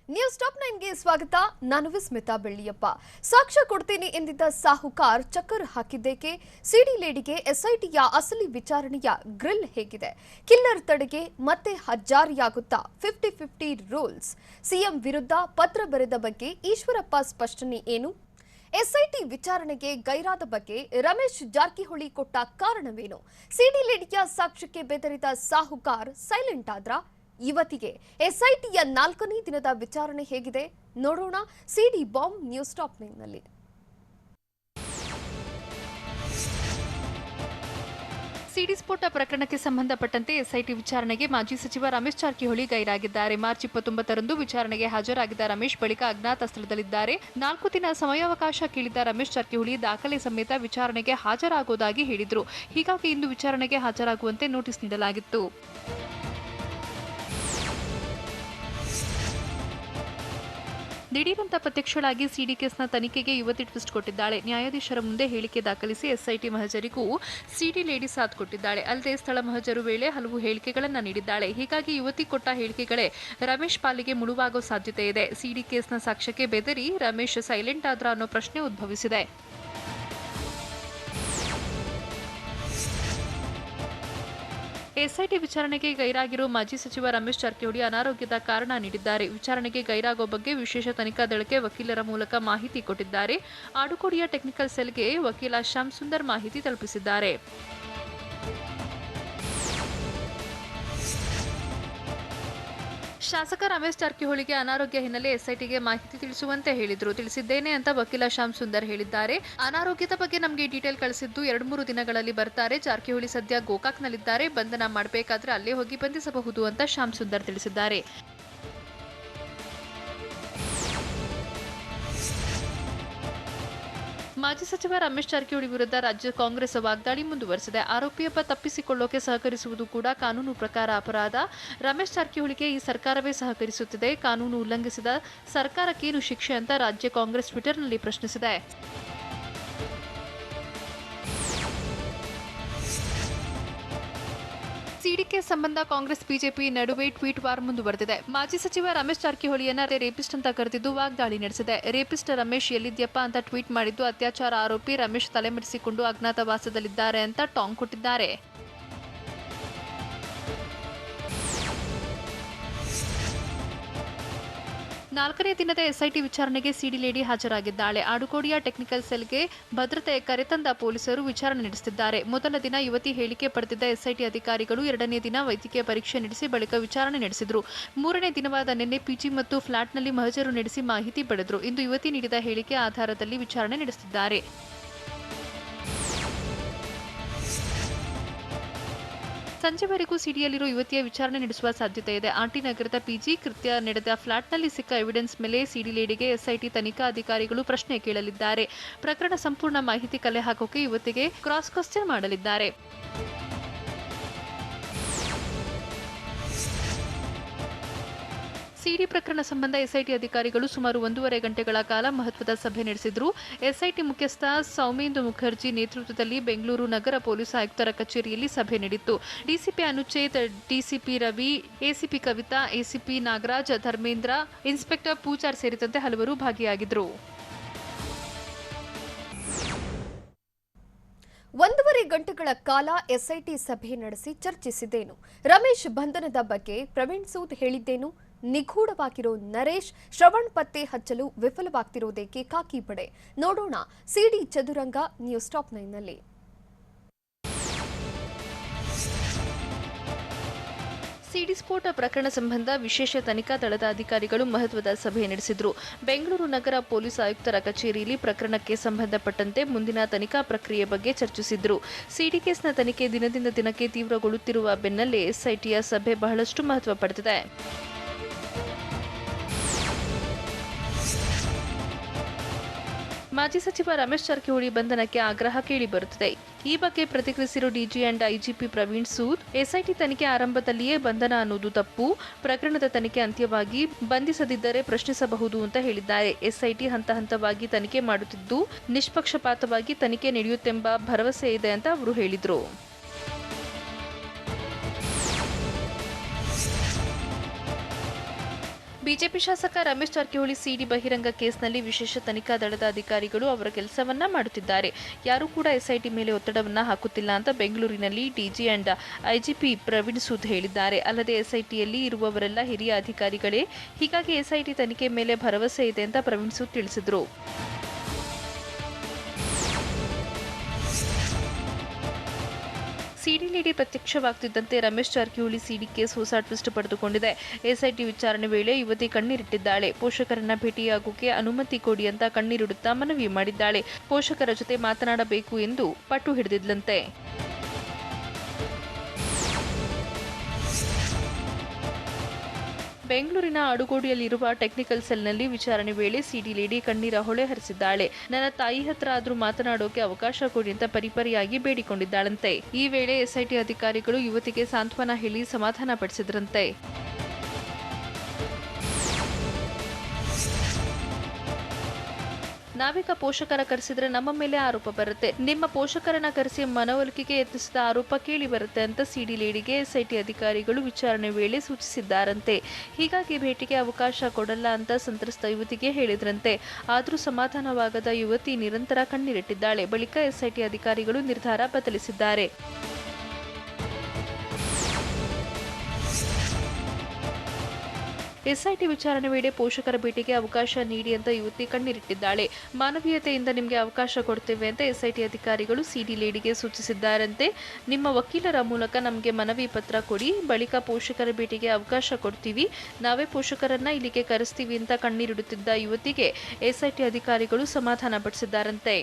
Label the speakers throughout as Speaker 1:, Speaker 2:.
Speaker 1: News top 9ಗೆ ಸ್ವಾಗತ. ನಾನು ವಿಸ್ಮಿತಾ ಬೆಳ್ಳಿಯಪ್ಪ. ಸಾಕ್ಷ್ಯ ಕೊಡ್ತೀನಿ ಎಂದಿದ್ದ ಸಾಹುಕಾರ್ ಚಕ್ಕರ್ ಹಾಕಿದ್ದೇಕೆ? ಸಿಡಿ ಲೇಡಿಗೆ ಎಸ್ಐಟಿಯ ಅಸಲಿ ವಿಚಾರಣೆಯ ಗ್ರಿಲ್ ಹೇಗಿದೆ? ಕಿಲ್ಲರ್ ತಡೆಗೆ ಮತ್ತೆ ಜಾರಿಯಾಗುತ್ತಾ 50-50 ರೂಲ್ಸ್? ಸಿಎಂ ವಿರುದ್ಧ ಪತ್ರ ಬರೆದ ಬಗ್ಗೆ ಈಶ್ವರಪ್ಪ ಸ್ಪಷ್ಟನೆ ಏನು? ಎಸ್ಐಟಿ ವಿಚಾರಣೆಗೆ ಗೈರಾದ ಬಗ್ಗೆ ರಮೇಶ್ ಜಾರಕಿಹೊಳಿ ಕೊಟ್ಟ ಕಾರಣವೇನು? ಸಿಡಿ ಲೇಡಿಯ ಸಾಕ್ಷ್ಯಕ್ಕೆ ಬೆದರಿದ ಸಾಹುಕಾರ್ ಸೈಲೆಂಟ್ ಆದ್ರ? ಇವತ್ತಿಗೆ ಎಸ್ಐಟಿಯ 4ನೇ ದಿನದ ವಿಚಾರಣೆ ಹೇಗಿದೆ ನೋಡೋಣ ಸಿಡಿ ಬಾಂಬ್ ನ್ಯೂಸ್ ಟಾಪ್ 9ನಲ್ಲಿ.
Speaker 2: ಸಿಡಿ ಸ್ಫೋಟ ಪ್ರಕರಣಕ್ಕೆ ಸಂಬಂಧಪಟ್ಟಂತೆ ಎಸ್ಐಟಿ ವಿಚಾರಣೆಗೆ ಮಾಜಿ ಸಚಿವ ರಮೇಶ್ ಜಾರಕಿಹೊಳಿ ಗೈರಾಗಿದ್ದಾರೆ. ಮಾರ್ಚ್ 29ರಂದು ವಿಚಾರಣೆಗೆ ಹಾಜರಾಗಿದ್ದ ರಮೇಶ್ ಬಳಿಕ ಅಜ್ಞಾತ ಸ್ಥಳದಲ್ಲಿದ್ದಾರೆ. 4 ದಿನ ಸಮಯಾವಕಾಶ ಕೇಳಿದ್ದ ರಮೇಶ್ ಜಾರಕಿಹೊಳಿ ದಾಖಲೆ ಸಮೇತ ವಿಚಾರಣೆಗೆ ಹಾಜರಾಗುವುದಾಗಿ ಹೇಳಿದ್ರು. ಹೀಗಾಗಿ ಇಂದು ವಿಚಾರಣೆಗೆ ಹಾಜರಾಗುವಂತೆ ನೋಟಿಸ್ ನೀಡಲಾಗಿತ್ತು. ದಿಢೀರಂತ ಪ್ರತ್ಯಕ್ಷಳಾಗಿ ಸಿಡಿ ಕೇಸ್ನ ತನಿಖೆಗೆ ಯುವತಿ ಟ್ವಿಸ್ಟ್ ಕೊಟ್ಟಿದ್ದಾಳೆ. ನ್ಯಾಯಾಧೀಶರ ಮುಂದೆ ಹೇಳಿಕೆ ದಾಖಲಿಸಿ ಎಸ್ಐಟಿ ಮಹಜರಿಗೂ ಸಿಡಿ ಲೇಡಿ ಸಾಥ್ ಕೊಟ್ಟಿದ್ದಾಳೆ. ಅಲ್ಲದೆ ಸ್ಥಳ ಮಹಜರು ವೇಳೆ ಹಲವು ಹೇಳಿಕೆಗಳನ್ನು ನೀಡಿದ್ದಾಳೆ. ಹೀಗಾಗಿ ಯುವತಿ ಕೊಟ್ಟ ಹೇಳಿಕೆಗಳೇ ರಮೇಶ್ ಪಾಲಿಗೆ ಮುಳುವಾಗೋ ಸಾಧ್ಯತೆ ಇದೆ. ಸಿಡಿ ಕೇಸ್ನ ಸಾಕ್ಷ್ಯಕ್ಕೆ ಬೆದರಿ ರಮೇಶ್ ಸೈಲೆಂಟ್ ಆದ್ರ ಅನ್ನೋ ಪ್ರಶ್ನೆ ಉದ್ಭವಿಸಿದೆ. ಎಸ್ಐಟಿ ವಿಚಾರಣೆಗೆ ಗೈರಾಗಿರೋ ಮಾಜಿ ಸಚಿವ ರಮೇಶ್ ಜಾರಕಿಹೊಳಿ ಅನಾರೋಗ್ಯದ ಕಾರಣ ನೀಡಿದ್ದಾರೆ. ವಿಚಾರಣೆಗೆ ಗೈರಾಗೋ ಬಗ್ಗೆ ವಿಶೇಷ ತನಿಖಾ ದಳಕ್ಕೆ ವಕೀಲರ ಮೂಲಕ ಮಾಹಿತಿ ಕೊಟ್ಟಿದ್ದಾರೆ. ಆಡುಕೋಡಿಯ ಟೆಕ್ನಿಕಲ್ ಸೆಲ್ಗೆ ವಕೀಲ ಶ್ಯಾಮ್ ಸುಂದರ್ ಮಾಹಿತಿ ತಲುಪಿಸಿದ್ದಾರೆ. ಶಾಸಕ ರಮೇಶ್ ಜಾರಕಿಹೊಳಿಗೆ ಅನಾರೋಗ್ಯ ಹಿನ್ನೆಲೆ ಎಸ್ಐಟಿಗೆ ಮಾಹಿತಿ ತಿಳಿಸುವಂತೆ ತಿಳಿಸಿದ್ದೇನೆ ಅಂತ ವಕೀಲ ಶ್ಯಾಮ್ ಸುಂದರ್ ಹೇಳಿದ್ದಾರೆ. ಅನಾರೋಗ್ಯದ ಬಗ್ಗೆ ನಮಗೆ ಡೀಟೇಲ್ ಕಳಿಸಿದ್ದು 2-3 ದಿನಗಳಲ್ಲಿ ಬರ್ತಾರೆ. ಜಾರಕಿಹೊಳಿ ಸದ್ಯ ಗೋಕಾಕ್ನಲ್ಲಿದ್ದಾರೆ. ಬಂಧನ ಮಾಡಬೇಕಾದ್ರೆ ಅಲ್ಲೇ ಹೋಗಿ ಬಂಧಿಸಬಹುದು ಅಂತ ಶ್ಯಾಮ್ ಸುಂದರ್ ತಿಳಿಸಿದ್ದಾರೆ. ಮಾಜಿ ಸಚಿವ ರಮೇಶ್ ಜಾರಕಿಹೊಳಿ ವಿರುದ್ಧ ರಾಜ್ಯ ಕಾಂಗ್ರೆಸ್ ವಾಗ್ದಾಳಿ ಮುಂದುವರೆಸಿದೆ. ಆರೋಪಿಯೊಬ್ಬ ತಪ್ಪಿಸಿಕೊಳ್ಳೋಕೆ ಸಹಕರಿಸುವುದು ಕೂಡ ಕಾನೂನು ಪ್ರಕಾರ ಅಪರಾಧ. ರಮೇಶ್ ಜಾರಕಿಹೊಳಿಗೆ ಈ ಸರ್ಕಾರವೇ ಸಹಕರಿಸುತ್ತಿದೆ. ಕಾನೂನು ಉಲ್ಲಂಘಿಸಿದ ಸರ್ಕಾರಕ್ಕೇನು ಶಿಕ್ಷೆ ಅಂತ ರಾಜ್ಯ ಕಾಂಗ್ರೆಸ್ ಟ್ವಿಟರ್ನಲ್ಲಿ ಪ್ರಶ್ನಿಸಿದೆ. ಸಿಡಿ ಕೇಸ್ ಸಂಬಂಧ ಕಾಂಗ್ರೆಸ್ ಬಿಜೆಪಿ ನಡುವೆ ಟ್ವೀಟ್ ವಾರ್ ಮುಂದುವರೆದಿದೆ. ಮಾಜಿ ಸಚಿವ ರಮೇಶ್ ಜಾರಕಿಹೊಳಿಯನ್ನ ರೇಪಿಸ್ಟ್ ಅಂತ ಕರೆದಿದ್ದು ವಾಗ್ದಾಳಿ ನಡೆಸಿದೆ. ರೇಪಿಸ್ಟ್ ರಮೇಶ್ ಎಲ್ಲಿದ್ಯಪ್ಪ ಅಂತ ಟ್ವೀಟ್ ಮಾಡಿದ್ದು ಅತ್ಯಾಚಾರ ಆರೋಪಿ ರಮೇಶ್ ತಲೆಮರೆಸಿಕೊಂಡು ಅಜ್ಞಾತವಾಸದಲ್ಲಿದ್ದಾರೆ ಅಂತ ಟಾಂಗ್ ಕೊಟ್ಟಿದ್ದಾರೆ. ನಾಲ್ಕನೇ ದಿನದ ಎಸ್ಐಟಿ ವಿಚಾರಣೆಗೆ ಸಿಡಿ ಲೇಡಿ ಹಾಜರಾಗಿದ್ದಾಳೆ. ಆಡುಕೋಡಿಯ ಟೆಕ್ನಿಕಲ್ ಸೆಲ್ಗೆ ಭದ್ರತೆ ಕರೆತಂದ ಪೊಲೀಸರು ವಿಚಾರಣೆ ನಡೆಸುತ್ತಿದ್ದಾರೆ. ಮೊದಲ ದಿನ ಯುವತಿ ಹೇಳಿಕೆ ಪಡೆದಿದ್ದ ಎಸ್ಐಟಿ ಅಧಿಕಾರಿಗಳು 2ನೇ ದಿನ ವೈದ್ಯಕೀಯ ಪರೀಕ್ಷೆ ನಡೆಸಿ ಬಳಿಕ ವಿಚಾರಣೆ ನಡೆಸಿದರು. 3ನೇ ದಿನವಾದ ನಿನ್ನೆ ಪಿಜಿ ಮತ್ತು ಫ್ಲಾಟ್ನಲ್ಲಿ ಮಹಜರು ನಡೆಸಿ ಮಾಹಿತಿ ಪಡೆದರು. ಇಂದು ಯುವತಿ ನೀಡಿದ ಹೇಳಿಕೆ ಆಧಾರದಲ್ಲಿ ವಿಚಾರಣೆ ನಡೆಸುತ್ತಿದ್ದಾರೆ. ಸಂಜೆವರೆಗೂ ಸಿಡಿಯಲ್ಲಿರುವ ಯುವತಿಯ ವಿಚಾರಣೆ ನಡೆಸುವ ಸಾಧ್ಯತೆ ಇದೆ. ಆಂಟಿ ನಗರದ ಪಿಜಿ ಕೃತ್ಯ ನಡೆದ ಫ್ಲಾಟ್ನಲ್ಲಿ ಸಿಕ್ಕ ಎವಿಡೆನ್ಸ್ ಮೇಲೆ ಸಿಡಿ ಲೇಡಿಗೆ ಎಸ್ಐಟಿ ತನಿಖಾ ಅಧಿಕಾರಿಗಳು ಪ್ರಶ್ನೆ ಕೇಳಲಿದ್ದಾರೆ. ಪ್ರಕರಣ ಸಂಪೂರ್ಣ ಮಾಹಿತಿ ಕಲೆ ಹಾಕೋಕೆ ಯುವತಿಗೆ ಕ್ರಾಸ್ ಕ್ವೆಶ್ಚನ್ ಮಾಡಲಿದ್ದಾರೆ. ಸಿಡಿ ಪ್ರಕರಣ ಸಂಬಂಧ ಎಸ್ಐಟಿ ಅಧಿಕಾರಿಗಳು ಸುಮಾರು 1.5 ಗಂಟೆಗಳ ಕಾಲ ಮಹತ್ವದ ಸಭೆ ನಡೆಸಿದ್ರು. ಎಸ್ಐಟಿ ಮುಖ್ಯಸ್ಥ ಸೌಮೇಂದು ಮುಖರ್ಜಿ ನೇತೃತ್ವದಲ್ಲಿ ಬೆಂಗಳೂರು ನಗರ ಪೊಲೀಸ್ ಆಯುಕ್ತರ ಕಚೇರಿಯಲ್ಲಿ ಸಭೆ ನಡೆಯಿತು. DCP Anuchet, DCP Ravi, ACP Kavita, ACP Nagaraj, Dharmendra, inspector Poojar ಸೇರಿದಂತೆ ಹಲವರು ಭಾಗಿಯಾಗಿದ್ದರು.
Speaker 1: 1.5 ಗಂಟೆಗಳ ಕಾಲ ಎಸ್ಐಟಿ ಸಭೆ ನಡೆಸಿ ಚರ್ಚಿಸಿದ್ದೇನು? ರಮೇಶ್ ಬಂಧನದ ಬಗ್ಗೆ ಪ್ರವೀಣ್ ಸೂದ್ ಹೇಳಿದ್ದೇನು? ನಿಗೂಢವಾಗಿರೋ ನರೇಶ್, ಶ್ರವಣ್ ಪತ್ತೆ ಹಚ್ಚಲು ವಿಫಲವಾಗ್ತಿರೋದೇಕೆ ಖಾಕಿ ಪಡೆ? ನೋಡೋಣ ಸಿಡಿ ಚದುರಂಗ ನ್ಯೂಸ್ ಟಾಪ್ 9ನಲ್ಲಿ.
Speaker 2: ಸಿಡಿ ಸ್ಫೋಟ ಪ್ರಕರಣ ಸಂಬಂಧ ವಿಶೇಷ ತನಿಖಾ ದಳದ ಅಧಿಕಾರಿಗಳು ಮಹತ್ವದ ಸಭೆ ನಡೆಸಿದರು. ಬೆಂಗಳೂರು ನಗರ ಪೊಲೀಸ್ ಆಯುಕ್ತರ ಕಚೇರಿಯಲ್ಲಿ ಪ್ರಕರಣಕ್ಕೆ ಸಂಬಂಧಪಟ್ಟಂತೆ ಮುಂದಿನ ತನಿಖಾ ಪ್ರಕ್ರಿಯೆ ಬಗ್ಗೆ ಚರ್ಚಿಸಿದರು. ಸಿಡಿ ಕೇಸ್ನ ತನಿಖೆ ದಿನದಿಂದ ದಿನಕ್ಕೆ ತೀವ್ರಗೊಳ್ಳುತ್ತಿರುವ ಬೆನ್ನಲ್ಲೇ ಎಸ್ಐಟಿಯ ಸಭೆ ಬಹಳಷ್ಟು ಮಹತ್ವ ಪಡೆದಿದೆ. ಮಾಜಿ ಸಚಿವ ರಮೇಶ್ ಜಾರಕಿಹೊಳಿ ಬಂಧನಕ್ಕೆ ಆಗ್ರಹ ಕೇಳಿಬರುತ್ತಿದೆ. ಈ ಬಗ್ಗೆ ಪ್ರತಿಕ್ರಿಯಿಸಿರುವ DG and IGP Praveen Sood, SIT ತನಿಖೆ ಆರಂಭದಲ್ಲಿಯೇ ಬಂಧನ ಅನ್ನೋದು ತಪ್ಪು. ಪ್ರಕರಣದ ತನಿಖೆ ಅಂತ್ಯವಾಗಿ ಬಂಧಿಸದಿದ್ದರೆ ಪ್ರಶ್ನಿಸಬಹುದು ಅಂತ ಹೇಳಿದ್ದಾರೆ. ಎಸ್ಐಟಿ ಹಂತ ಹಂತವಾಗಿ ತನಿಖೆ ಮಾಡುತ್ತಿದ್ದು ನಿಷ್ಪಕ್ಷಪಾತವಾಗಿ ತನಿಖೆ ನಡೆಯುತ್ತೆಂಬ ಭರವಸೆ ಇದೆ ಅಂತ ಅವರು ಹೇಳಿದರು. ಬಿಜೆಪಿ ಶಾಸಕ ರಮೇಶ್ ಜಾರಕಿಹೊಳಿ ಸಿಡಿ ಬಹಿರಂಗ ಕೇಸ್ನಲ್ಲಿ ವಿಶೇಷ ತನಿಖಾ ದಳದ ಅಧಿಕಾರಿಗಳು ಅವರ ಕೆಲಸವನ್ನ ಮಾಡುತ್ತಿದ್ದಾರೆ. ಯಾರೂ ಕೂಡ ಎಸ್ಐಟಿ ಮೇಲೆ ಒತ್ತಡವನ್ನ ಹಾಕುತ್ತಿಲ್ಲ ಅಂತ ಬೆಂಗಳೂರಿನಲ್ಲಿ DG and IGP Praveen Sood ಹೇಳಿದ್ದಾರೆ. ಅಲ್ಲದೆ ಎಸ್ಐಟಿಯಲ್ಲಿ ಇರುವವರೆಲ್ಲ ಹಿರಿಯ ಅಧಿಕಾರಿಗಳೇ, ಹೀಗಾಗಿ ಎಸ್ಐಟಿ ತನಿಖೆ ಮೇಲೆ ಭರವಸೆ ಇದೆ ಅಂತ ಪ್ರವೀಣ್ ಸೂದ್ ತಿಳಿಸಿದರು. ಸಿಡಿ ಲೇಡಿ ಪ್ರತ್ಯಕ್ಷವಾಗುತ್ತಿದ್ದಂತೆ ರಮೇಶ್ ಜಾರಕಿಹೊಳಿ ಸಿಡಿ ಕೇಸ್ ಹೊಸ ಟ್ವಿಸ್ಟ್ ಪಡೆದುಕೊಂಡಿದೆ. ಎಸ್ಐಟಿ ವಿಚಾರಣೆ ವೇಳೆ ಯುವತಿ ಕಣ್ಣೀರಿಟ್ಟಿದ್ದಾಳೆ. ಪೋಷಕರನ್ನ ಭೇಟಿಯಾಗೋಕೆ ಅನುಮತಿ ಕೊಡಿ ಅಂತ ಕಣ್ಣೀರಿಡುತ್ತಾ ಮನವಿ ಮಾಡಿದ್ದಾಳೆ. ಪೋಷಕರ ಜೊತೆ ಮಾತನಾಡಬೇಕು ಎಂದು ಪಟ್ಟು ಹಿಡಿದಿದ್ಲಂತೆ. ಬೆಂಗಳೂರಿನ ಆಡುಗೋಡಿಯಲ್ಲಿರುವ ಟೆಕ್ನಿಕಲ್ ಸೆಲ್ನಲ್ಲಿ ವಿಚಾರಣೆ ವೇಳೆ ಸಿಡಿ ಲೇಡಿ ಕಣ್ಣೀರ ಹೊಳೆ ಹರಿಸಿದ್ದಾಳೆ. ನನ್ನ ತಾಯಿ ಹತ್ರ ಆದ್ರೂ ಮಾತನಾಡೋಕೆ ಅವಕಾಶ ಕೊಡಿ ಅಂತ ಪರಿಪರಿಯಾಗಿ ಬೇಡಿಕೊಂಡಿದ್ದಾಳಂತೆ. ಈ ವೇಳೆ ಎಸ್ಐಟಿ ಅಧಿಕಾರಿಗಳು ಯುವತಿಗೆ ಸಾಂತ್ವನ ಹೇಳಿ ಸಮಾಧಾನ ಪಡಿಸಿದ್ರಂತೆ. ನಾವೀಗ ಪೋಷಕರ ಕರೆಸಿದ್ರೆ ನಮ್ಮ ಮೇಲೆ ಆರೋಪ ಬರುತ್ತೆ, ನಿಮ್ಮ ಪೋಷಕರನ್ನ ಕರೆಸಿ ಮನವೊಲಿಕೆಗೆ ಯತ್ನಿಸಿದ ಆರೋಪ ಕೇಳಿ ಬರುತ್ತೆ ಅಂತ ಸಿಡಿ ಲೇಡಿಗೆ ಎಸ್ಐಟಿ ಅಧಿಕಾರಿಗಳು ವಿಚಾರಣೆ ವೇಳೆ ಸೂಚಿಸಿದ್ದಾರಂತೆ. ಹೀಗಾಗಿ ಭೇಟಿಗೆ ಅವಕಾಶ ಕೊಡಲ್ಲ ಅಂತ ಸಂತ್ರಸ್ತ ಯುವತಿಗೆ ಹೇಳಿದ್ರಂತೆ. ಆದರೂ ಸಮಾಧಾನವಾಗದ ಯುವತಿ ನಿರಂತರ ಕಣ್ಣೀರಿಟ್ಟಿದ್ದಾಳೆ. ಬಳಿಕ ಎಸ್ಐಟಿ ಅಧಿಕಾರಿಗಳು ನಿರ್ಧಾರ ಬದಲಿಸಿದ್ದಾರೆ. ಎಸ್ಐಟಿ ವಿಚಾರಣೆ ವೇಳೆ ಪೋಷಕರ ಭೇಟಿಗೆ ಅವಕಾಶ ನೀಡಿ ಅಂತ ಯುವತಿ ಕಣ್ಣೀರಿಟ್ಟಿದ್ದಾಳೆ. ಮಾನವೀಯತೆಯಿಂದ ನಿಮಗೆ ಅವಕಾಶ ಕೊಡ್ತೇವೆ ಅಂತ ಎಸ್ಐಟಿ ಅಧಿಕಾರಿಗಳು ಸಿಡಿ ಲೇಡಿಗೆ ಸೂಚಿಸಿದ್ದಾರಂತೆ. ನಿಮ್ಮ ವಕೀಲರ ಮೂಲಕ ನಮಗೆ ಮನವಿ ಪತ್ರ ಕೊಡಿ, ಬಳಿಕ ಪೋಷಕರ ಭೇಟಿಗೆ ಅವಕಾಶ ಕೊಡ್ತೀವಿ, ನಾವೇ ಪೋಷಕರನ್ನ ಇಲ್ಲಿಗೆ ಕರೆಸ್ತೀವಿ ಅಂತ ಕಣ್ಣೀರಿಡುತ್ತಿದ್ದ ಯುವತಿಗೆ ಎಸ್ಐಟಿ ಅಧಿಕಾರಿಗಳು ಸಮಾಧಾನ ಪಡಿಸಿದ್ದಾರಂತೆ.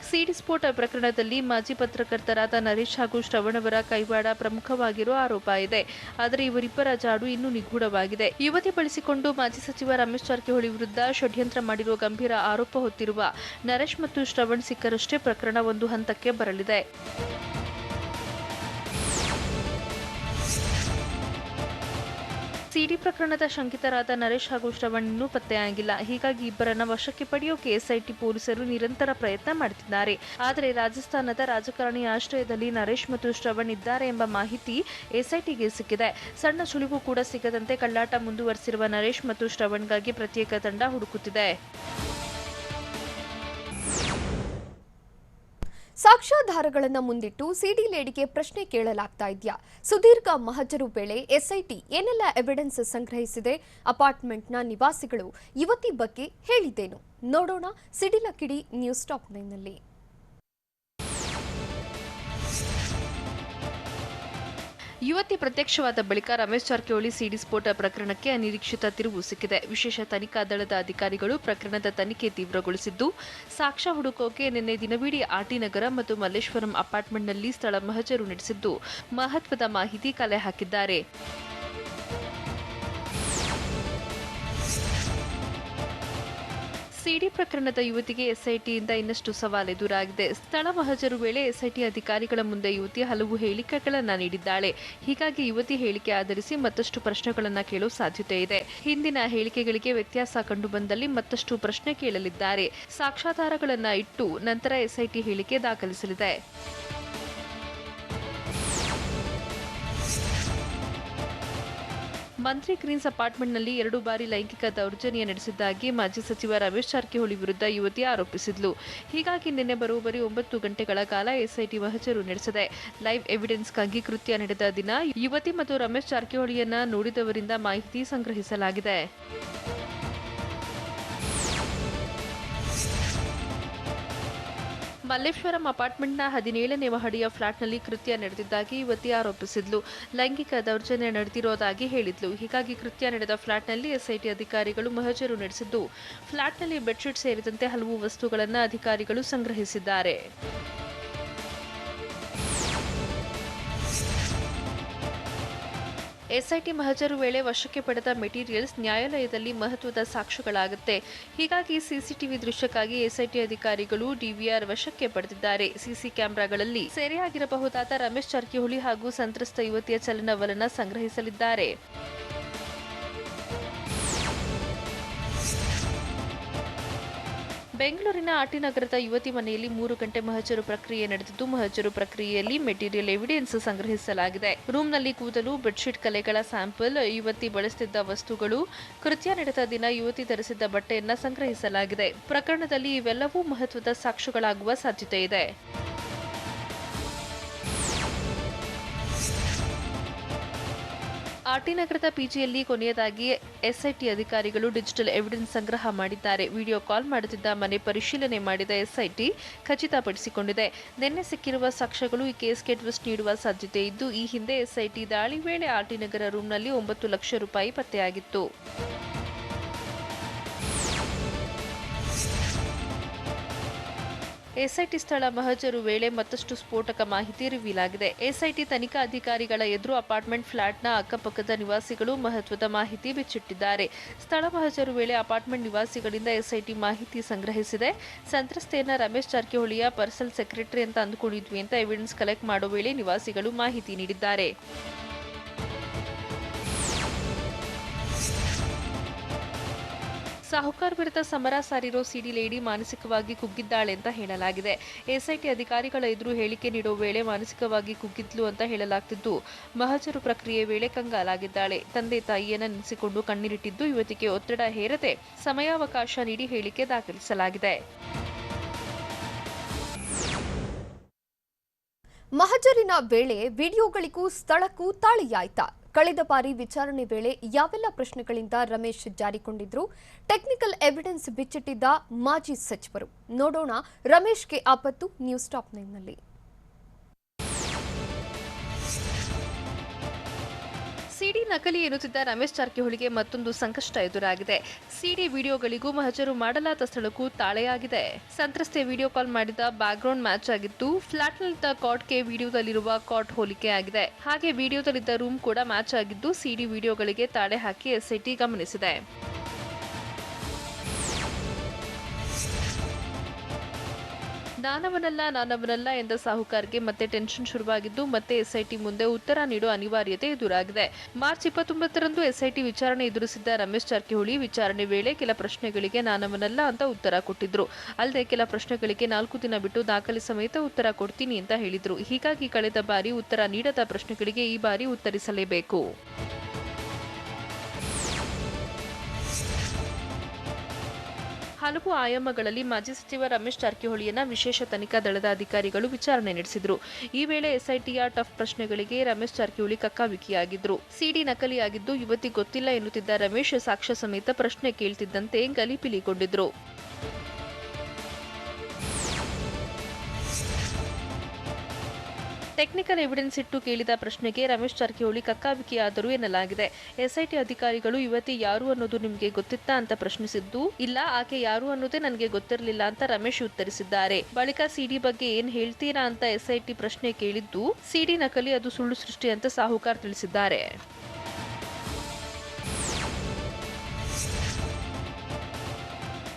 Speaker 2: ಸಿಡಿ ಸ್ಫೋಟ ಪ್ರಕರಣದಲ್ಲಿ ಮಾಜಿ ಪತ್ರಕರ್ತರಾದ ನರೇಶ್ ಹಾಗೂ ಶ್ರವಣ್ ಅವರ ಕೈವಾಡ ಪ್ರಮುಖವಾಗಿರುವ ಆರೋಪ ಇದೆ. ಆದರೆ ಇವರಿಬ್ಬರ ಜಾಡು ಇನ್ನೂ ನಿಗೂಢವಾಗಿದೆ. ಯುವತಿ ಬಳಸಿಕೊಂಡು ಮಾಜಿ ಸಚಿವ ರಮೇಶ್ ಜಾರಕಿಹೊಳಿ ವಿರುದ್ಧ ಷಡ್ಯಂತ್ರ ಮಾಡಿರುವ ಗಂಭೀರ ಆರೋಪ ಹೊತ್ತಿರುವ ನರೇಶ್ ಮತ್ತು ಶ್ರವಣ್ ಸಿಕ್ಕರಷ್ಟೇ ಪ್ರಕರಣ ಒಂದು ಹಂತಕ್ಕೆ ಬರಲಿದೆ. ಸಿಡಿ ಪ್ರಕರಣದ ಶಂಕಿತರಾದ ನರೇಶ್ ಹಾಗೂ ಶ್ರವಣ್ ಇನ್ನೂ ಪತ್ತೆಯಾಗಿಲ್ಲ. ಹೀಗಾಗಿ ಇಬ್ಬರನ್ನ ವಶಕ್ಕೆ ಪಡೆಯೋಕೆ ಎಸ್ಐಟಿ ಪೊಲೀಸರು ನಿರಂತರ ಪ್ರಯತ್ನ ಮಾಡುತ್ತಿದ್ದಾರೆ. ಆದರೆ ರಾಜಸ್ಥಾನದ ರಾಜಕಾರಣಿ ಆಶ್ರಯದಲ್ಲಿ ನರೇಶ್ ಮತ್ತು ಶ್ರವಣ್ ಇದ್ದಾರೆ ಎಂಬ ಮಾಹಿತಿ ಎಸ್ಐಟಿಗೆ ಸಿಕ್ಕಿದೆ. ಸಣ್ಣ ಸುಳಿವು ಕೂಡ ಸಿಗದಂತೆ ಕಳ್ಳಾಟ ಮುಂದುವರೆಸಿರುವ ನರೇಶ್ ಮತ್ತು ಶ್ರವಣ್ಗಾಗಿ ಪ್ರತ್ಯೇಕ ತಂಡ ಹುಡುಕುತ್ತಿದೆ.
Speaker 1: ಸಾಕ್ಷ್ಯಾಧಾರಗಳನ್ನು ಮುಂದಿಟ್ಟು ಸಿಡಿ ಲೇಡಿಗೆ ಪ್ರಶ್ನೆ ಕೇಳಲಾಗ್ತಾ ಇದೆಯಾ? ಸುದೀರ್ಘ ಮಹಜರು ವೇಳೆ ಎಸ್ಐಟಿ ಏನೆಲ್ಲ ಎವಿಡೆನ್ಸ್ ಸಂಗ್ರಹಿಸಿದೆ? ಅಪಾರ್ಟ್ಮೆಂಟ್ನ ನಿವಾಸಿಗಳು ಯುವತಿ ಬಗ್ಗೆ ಹೇಳಿದ್ದೇನು? ನೋಡೋಣ ಸಿಡಿಲ ಕಿಡಿ ನ್ಯೂಸ್ ಟಾಪ್ 9ನಲ್ಲಿ.
Speaker 2: ಯುವತಿ ಪ್ರತ್ಯಕ್ಷವಾದ ಬಳಿಕ ರಮೇಶ್ ಜಾರಕಿಹೊಳಿ ಸಿಡಿ ಸ್ಫೋಟ ಪ್ರಕರಣಕ್ಕೆ ಅನಿರೀಕ್ಷಿತ ತಿರುವು ಸಿಕ್ಕಿದೆ. ವಿಶೇಷ ತನಿಖಾ ದಳದ ಅಧಿಕಾರಿಗಳು ಪ್ರಕರಣದ ತನಿಖೆ ತೀವ್ರಗೊಳಿಸಿದ್ದು, ಸಾಕ್ಷ್ಯ ಹುಡುಕೋಕೆ ನಿನ್ನೆ ದಿನವಿಡೀ ಆರ್ಟಿ ನಗರ ಮತ್ತು ಮಲ್ಲೇಶ್ವರಂ ಅಪಾರ್ಟ್ಮೆಂಟ್ನಲ್ಲಿ ಸ್ಥಳ ಮಹಜರು ನಡೆಸಿದ್ದು, ಮಹತ್ವದ ಮಾಹಿತಿ ಕಲೆ ಹಾಕಿದ್ದಾರೆ. ಸಿಡಿ ಪ್ರಕರಣದ ಯುವತಿಗೆ ಎಸ್ಐಟಿಯಿಂದ ಇನ್ನಷ್ಟು ಸವಾಲು ಎದುರಾಗಿದೆ. ಸ್ಥಳ ಮಹಜರು ವೇಳೆ ಎಸ್ಐಟಿ ಅಧಿಕಾರಿಗಳ ಮುಂದೆ ಯುವತಿ ಹಲವು ಹೇಳಿಕೆಗಳನ್ನು ನೀಡಿದ್ದಾಳೆ. ಹೀಗಾಗಿ ಯುವತಿ ಹೇಳಿಕೆ ಆಧರಿಸಿ ಮತ್ತಷ್ಟು ಪ್ರಶ್ನೆಗಳನ್ನು ಕೇಳುವ ಸಾಧ್ಯತೆ ಇದೆ. ಹಿಂದಿನ ಹೇಳಿಕೆಗಳಿಗೆ ವ್ಯತ್ಯಾಸ ಕಂಡುಬಂದಲ್ಲಿ ಮತ್ತಷ್ಟು ಪ್ರಶ್ನೆ ಕೇಳಲಿದ್ದಾರೆ. ಸಾಕ್ಷ್ಯಾಧಾರಗಳನ್ನು ಇಟ್ಟು ನಂತರ ಎಸ್ಐಟಿ ಹೇಳಿಕೆ ದಾಖಲಿಸಲಿದೆ. ಮಂತ್ರಿ ಗ್ರೀನ್ಸ್ ಅಪಾರ್ಟ್ಮೆಂಟ್ನಲ್ಲಿ 2 ಬಾರಿ ಲೈಂಗಿಕ ದೌರ್ಜನ್ಯ ನಡೆಸಿದ್ದಾಗಿ ಮಾಜಿ ಸಚಿವ ರಮೇಶ್ ಜಾರಕಿಹೊಳಿ ವಿರುದ್ಧ ಯುವತಿ ಆರೋಪಿಸಿದ್ಲು. ಹೀಗಾಗಿ ನಿನ್ನೆ ಬರೋಬ್ಬರಿ 9 ಗಂಟೆಗಳ ಕಾಲ ಎಸ್ಐಟಿ ಮಹಜರು ನಡೆಸಿದೆ. ಲೈವ್ ಎವಿಡೆನ್ಸ್ಗಾಗಿ ಕೃತ್ಯ ನಡೆದ ದಿನ ಯುವತಿ ಮತ್ತು ರಮೇಶ್ ಜಾರಕಿಹೊಳಿಯನ್ನ ನೋಡಿದವರಿಂದ ಮಾಹಿತಿ ಸಂಗ್ರಹಿಸಲಾಗಿದೆ. ಮಲ್ಲೇಶ್ವರಂ ಅಪಾರ್ಟ್ಮೆಂಟ್ನ 17ನೇ ಮಹಡಿಯ ಫ್ಲಾಟ್ನಲ್ಲಿ ಕೃತ್ಯ ನಡೆದಿದ್ದಾಗಿ ಯುವತಿ ಆರೋಪಿಸಿದ್ಲು. ಲೈಂಗಿಕ ದೌರ್ಜನ್ಯ ನಡೆದಿರೋದಾಗಿ ಹೇಳಿದ್ಲು. ಹೀಗಾಗಿ ಕೃತ್ಯ ನಡೆದ ಫ್ಲಾಟ್ನಲ್ಲಿ ಎಸ್ಐಟಿ ಅಧಿಕಾರಿಗಳು ಮಹಜರು ನಡೆಸಿದ್ದು, ಫ್ಲಾಟ್ನಲ್ಲಿ ಬೆಡ್ಶೀಟ್ ಸೇರಿದಂತೆ ಹಲವು ವಸ್ತುಗಳನ್ನು ಅಧಿಕಾರಿಗಳು ಸಂಗ್ರಹಿಸಿದ್ದಾರೆ. ಎಸ್ಐಟಿ ಮಹಜರು ವೇಳೆ ವಶಕ್ಕೆ ಪಡೆದ ಮೆಟೀರಿಯಲ್ಸ್ ನ್ಯಾಯಾಲಯದಲ್ಲಿ ಮಹತ್ವದ ಸಾಕ್ಷ್ಯಗಳಾಗುತ್ತೆ. ಹೀಗಾಗಿ ಸಿಸಿಟಿವಿ ದೃಶ್ಯಕ್ಕಾಗಿ ಎಸ್ಐಟಿ ಅಧಿಕಾರಿಗಳು ಡಿವಿಆರ್ ವಶಕ್ಕೆ ಪಡೆದಿದ್ದಾರೆ. ಸಿಸಿ ಕ್ಯಾಮೆರಾಗಳಲ್ಲಿ ಸೆರೆಯಾಗಿರಬಹುದಾದ ರಮೇಶ್ ಜಾರಕಿಹೊಳಿ ಹಾಗೂ ಸಂತ್ರಸ್ತ ಯುವತಿಯ ಚಲನವಲನ ಸಂಗ್ರಹಿಸಲಿದ್ದಾರೆ. ಬೆಂಗಳೂರಿನ ಆಟಿನಗರದ ಯುವತಿ ಮನೆಯಲ್ಲಿ 3 ಗಂಟೆ ಮಹಜರು ಪ್ರಕ್ರಿಯೆ ನಡೆದಿದ್ದು, ಮಹಜರು ಪ್ರಕ್ರಿಯೆಯಲ್ಲಿ ಮೆಟೀರಿಯಲ್ ಎವಿಡೆನ್ಸ್ ಸಂಗ್ರಹಿಸಲಾಗಿದೆ. ರೂಮ್ನಲ್ಲಿ ಕೂದಲು, ಬೆಡ್ಶೀಟ್ ಕಲೆಗಳ ಸ್ಯಾಂಪಲ್, ಯುವತಿ ಬಳಸುತ್ತಿದ್ದ ವಸ್ತುಗಳು, ಕೃತ್ಯ ನಡೆದ ದಿನ ಯುವತಿ ಧರಿಸಿದ್ದ ಬಟ್ಟೆಯನ್ನ ಸಂಗ್ರಹಿಸಲಾಗಿದೆ. ಪ್ರಕರಣದಲ್ಲಿ ಇವೆಲ್ಲವೂ ಮಹತ್ವದ ಸಾಕ್ಷ್ಯಗಳಾಗುವ ಸಾಧ್ಯತೆ ಇದೆ. ಆಟಿನಗರದ ಪಿಜಿಯಲ್ಲಿ ಕೊನೆಯದಾಗಿ ಎಸ್ಐಟಿ ಅಧಿಕಾರಿಗಳು ಡಿಜಿಟಲ್ ಎವಿಡೆನ್ಸ್ ಸಂಗ್ರಹ ಮಾಡಿದ್ದಾರೆ. ವಿಡಿಯೋ ಕಾಲ್ ಮಾಡುತ್ತಿದ್ದ ಮನೆ ಪರಿಶೀಲನೆ ಮಾಡಿದ ಎಸ್ಐಟಿ ಖಚಿತಪಡಿಸಿಕೊಂಡಿದೆ. ನಿನ್ನೆ ಸಿಕ್ಕಿರುವ ಸಾಕ್ಷ್ಯಗಳು ಈ ಕೇಸ್ಗೆ ಟ್ವಿಸ್ಟ್ ನೀಡುವ ಸಾಧ್ಯತೆ ಇದ್ದು, ಈ ಹಿಂದೆ ಎಸ್ಐಟಿ ದಾಳಿ ವೇಳೆ ಆಟಿನಗರ ರೂಮ್ನಲ್ಲಿ 9 ಲಕ್ಷ ರೂಪಾಯಿ ಪತ್ತೆಯಾಗಿತ್ತು. ಎಸ್ಐಟಿ ಸ್ಥಳ ಮಹಜರು ವೇಳೆ ಮತ್ತಷ್ಟು ಸ್ಫೋಟಕ ಮಾಹಿತಿ ರಿವೀಲ್ ಆಗಿದೆ. ಎಸ್ಐಟಿ ತನಿಖಾ ಅಧಿಕಾರಿಗಳ ಎದುರು ಅಪಾರ್ಟ್ಮೆಂಟ್ ಫ್ಲಾಟ್ನ ಅಕ್ಕಪಕ್ಕದ ನಿವಾಸಿಗಳು ಮಹತ್ವದ ಮಾಹಿತಿ ಬಿಚ್ಚಿಟ್ಟಿದ್ದಾರೆ. ಸ್ಥಳ ಮಹಜರು ವೇಳೆ ಅಪಾರ್ಟ್ಮೆಂಟ್ ನಿವಾಸಿಗಳಿಂದ ಎಸ್ಐಟಿ ಮಾಹಿತಿ ಸಂಗ್ರಹಿಸಿದೆ. ಸಂತ್ರಸ್ತೆಯನ್ನ ರಮೇಶ್ ಜಾರಕಿಹೊಳಿಯ ಪರ್ಸನಲ್ ಸೆಕ್ರೆಟರಿ ಅಂತ ಅಂದುಕೊಂಡಿದ್ವಿ ಅಂತ ಎವಿಡೆನ್ಸ್ ಕಲೆಕ್ಟ್ ಮಾಡೋ ವೇಳೆ ನಿವಾಸಿಗಳು ಮಾಹಿತಿ ನೀಡಿದ್ದಾರೆ. ಸಾಹುಕಾರ್ ವಿರುದ್ಧ ಸಮರ ಸಾರಿರೋ ಸಿಡಿ ಲೇಡಿ ಮಾನಸಿಕವಾಗಿ ಕುಗ್ಗಿದ್ದಾಳೆ ಅಂತ ಹೇಳಲಾಗಿದೆ. ಎಸ್ಐಟಿ ಅಧಿಕಾರಿಗಳ ಎದುರು ಹೇಳಿಕೆ ನೀಡೋ ವೇಳೆ ಮಾನಸಿಕವಾಗಿ ಕುಗ್ಗಿದ್ಲು ಅಂತ ಹೇಳಲಾಗ್ತಿದ್ದು, ಮಹಜರು ಪ್ರಕ್ರಿಯೆ ವೇಳೆ ಕಂಗಾಲಾಗಿದ್ದಾಳೆ. ತಂದೆ ತಾಯಿಯನ್ನ ನೆನೆಸಿಕೊಂಡು ಕಣ್ಣೀರಿಟ್ಟಿದ್ದು, ಯುವತಿಗೆ ಒತ್ತಡ ಹೇರದೆ ಸಮಯಾವಕಾಶ ನೀಡಿ ಹೇಳಿಕೆ ದಾಖಲಿಸಲಾಗಿದೆ.
Speaker 1: ಮಹಜರಿನ ವೇಳೆ ವಿಡಿಯೋಗಳಿಗೂ ಸ್ಥಳಕ್ಕೂ ತಾಳಿಯಾಯ್ತಾ? ಕಳೆದ ಬಾರಿ ವಿಚಾರಣೆ ವೇಳೆ ಯಾವೆಲ್ಲ ಪ್ರಶ್ನೆಗಳಿಂದ ರಮೇಶ್ ಜಾರಿಕೊಂಡಿದ್ರು? ಟೆಕ್ನಿಕಲ್ ಎವಿಡೆನ್ಸ್ ಬಿಚ್ಚಿಟ್ಟಿದ್ದ ಮಾಜಿ ಸಚಿವರು. ನೋಡೋಣ ರಮೇಶ್ಗೆ ಆಪತ್ತು ನ್ಯೂಸ್ ಟಾಪ್ 9ನಲ್ಲಿ.
Speaker 2: ಸಿಡಿ ನಕಲಿ ಎನ್ನುತ್ತಿದ್ದ ರಮೇಶ್ ಜಾರಕಿಹೊಳಿಗೆ ಮತ್ತೊಂದು ಸಂಕಷ್ಟ ಎದುರಾಗಿದೆ. ಸಿಡಿ ವಿಡಿಯೋಗಳಿಗೂ ಮಹಜರು ಮಾಡಲಾದ ಸ್ಥಳಕ್ಕೂ ತಾಳೆಯಾಗಿದೆ. ಸಂತ್ರಸ್ತೆ ವಿಡಿಯೋ ಕಾಲ್ ಮಾಡಿದ ಬ್ಯಾಕ್ಗ್ರೌಂಡ್ ಮ್ಯಾಚ್ ಆಗಿದ್ದು, ಫ್ಲಾಟ್ನಲ್ಲಿದ್ದ ಕಾಟ್ಗೆ ವಿಡಿಯೋದಲ್ಲಿರುವ ಕಾಟ್ ಹೋಲಿಕೆ ಆಗಿದೆ. ಹಾಗೆ ವಿಡಿಯೋದಲ್ಲಿದ್ದ ರೂಮ್ ಕೂಡ ಮ್ಯಾಚ್ ಆಗಿದ್ದು, ಸಿಡಿ ವಿಡಿಯೋಗಳಿಗೆ ತಾಳೆ ಹಾಕಿ ಎಸ್ಐಟಿ ಗಮನಿಸಿದೆ. ನಾನವನಲ್ಲ ಎಂದ ಸಾಹುಕಾರ್ಗೆ ಮತ್ತೆ ಟೆನ್ಷನ್ ಶುರುವಾಗಿದ್ದು, ಮತ್ತೆ ಎಸ್ಐಟಿ ಮುಂದೆ ಉತ್ತರ ನೀಡುವ ಅನಿವಾರ್ಯತೆ ಎದುರಾಗಿದೆ. ಮಾರ್ಚ್ 29ರಂದು ಎಸ್ಐಟಿ ವಿಚಾರಣೆ ಎದುರಿಸಿದ್ದ ರಮೇಶ್ ಜಾರಕಿಹೊಳಿ ವಿಚಾರಣೆ ವೇಳೆ ಕೆಲ ಪ್ರಶ್ನೆಗಳಿಗೆ ನಾನವನಲ್ಲ ಅಂತ ಉತ್ತರ ಕೊಟ್ಟಿದ್ರು. ಅಲ್ಲದೆ ಕೆಲ ಪ್ರಶ್ನೆಗಳಿಗೆ 4 ದಿನ ಬಿಟ್ಟು ದಾಖಲೆ ಸಮೇತ ಉತ್ತರ ಕೊಡ್ತೀನಿ ಅಂತ ಹೇಳಿದ್ರು. ಹೀಗಾಗಿ ಕಳೆದ ಬಾರಿ ಉತ್ತರ ನೀಡದ ಪ್ರಶ್ನೆಗಳಿಗೆ ಈ ಬಾರಿ ಉತ್ತರಿಸಲೇಬೇಕು. ಹಲವು ಆಯಾಮಗಳಲ್ಲಿ ಮಾಜಿ ಸಚಿವ ರಮೇಶ್ ಜಾರಕಿಹೊಳಿಯನ್ನ ವಿಶೇಷ ತನಿಖಾ ದಳದ ಅಧಿಕಾರಿಗಳು ವಿಚಾರಣೆ ನಡೆಸಿದ್ರು. ಈ ವೇಳೆ ಎಸ್ಐಟಿಯ ಟಫ್ ಪ್ರಶ್ನೆಗಳಿಗೆ ರಮೇಶ್ ಜಾರಕಿಹೊಳಿ ಕಕ್ಕಾವಿಕ್ಕಿಯಾಗಿದ್ರು. ಸಿಡಿ ನಕಲಿಯಾಗಿದ್ದು ಯುವತಿ ಗೊತ್ತಿಲ್ಲ ಎನ್ನುತ್ತಿದ್ದ ರಮೇಶ್ ಸಾಕ್ಷ್ಯ ಸಮೇತ ಪ್ರಶ್ನೆ ಕೇಳ್ತಿದ್ದಂತೆ ಗಲಿಬಿಲಿಗೊಂಡಿದ್ರು. ಟೆಕ್ನಿಕಲ್ ಎವಿಡೆನ್ಸ್ ಇಟ್ಟು ಕೇಳಿದ ಪ್ರಶ್ನೆಗೆ ರಮೇಶ್ ಜಾರಕಿಹೊಳಿ ಕಕ್ಕಾಬಿಕ್ಕಿಯಾದರು ಎನ್ನಲಾಗಿದೆ. ಎಸ್ಐಟಿ ಅಧಿಕಾರಿಗಳು ಯುವತಿ ಯಾರು ಅನ್ನೋದು ನಿಮಗೆ ಗೊತ್ತಿತ್ತಾ ಅಂತ ಪ್ರಶ್ನಿಸಿದ್ದು, ಇಲ್ಲ ಆಕೆ ಯಾರು ಅನ್ನೋದೇ ನನಗೆ ಗೊತ್ತಿರಲಿಲ್ಲ ಅಂತ ರಮೇಶ್ ಉತ್ತರಿಸಿದ್ದಾರೆ. ಬಳಿಕ ಸಿಡಿ ಬಗ್ಗೆ ಏನ್ ಹೇಳ್ತೀರಾ ಅಂತ ಎಸ್ಐಟಿ ಪ್ರಶ್ನೆ ಕೇಳಿದ್ದು, ಸಿಡಿ ನಕಲಿ, ಅದು ಸುಳ್ಳು ಸೃಷ್ಟಿ ಅಂತ ಸಾಹುಕಾರ್ ತಿಳಿಸಿದ್ದಾರೆ.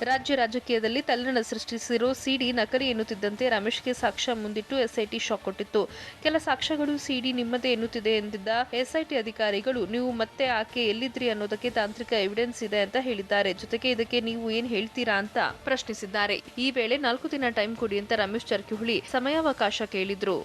Speaker 2: ರಾಜ್ಯ ರಾಜಕೀಯದಲ್ಲಿ ತಲ್ಲಣ ಸೃಷ್ಟಿಸಿರೋ ಸಿಡಿ ನಕಲಿ ಎನ್ನುತ್ತಿದ್ದಂತೆ ರಮೇಶ್ಗೆ ಸಾಕ್ಷ್ಯ ಮುಂದಿಟ್ಟು ಎಸ್ಐಟಿ ಶಾಕ್ ಕೊಟ್ಟಿತ್ತು. ಕೆಲ ಸಾಕ್ಷ್ಯಗಳು ಸಿಡಿ ನಿಮ್ಮದೇ ಎನ್ನುತ್ತಿದೆ ಎಂದಿದ್ದ ಎಸ್ಐಟಿ ಅಧಿಕಾರಿಗಳು, ನೀವು ಮತ್ತೆ ಆಕೆ ಎಲ್ಲಿದ್ರಿ ಅನ್ನೋದಕ್ಕೆ ತಾಂತ್ರಿಕ ಎವಿಡೆನ್ಸ್ ಇದೆ ಅಂತ ಹೇಳಿದ್ದಾರೆ. ಜೊತೆಗೆ ಇದಕ್ಕೆ ನೀವು ಏನ್ ಹೇಳ್ತೀರಾ ಅಂತ ಪ್ರಶ್ನಿಸಿದ್ದಾರೆ. ಈ ವೇಳೆ 4 ದಿನ ಟೈಮ್ ಕೊಡಿ ಅಂತ ರಮೇಶ್ ಜಾರಕಿಹೊಳಿ ಸಮಯಾವಕಾಶ ಕೇಳಿದ್ರು.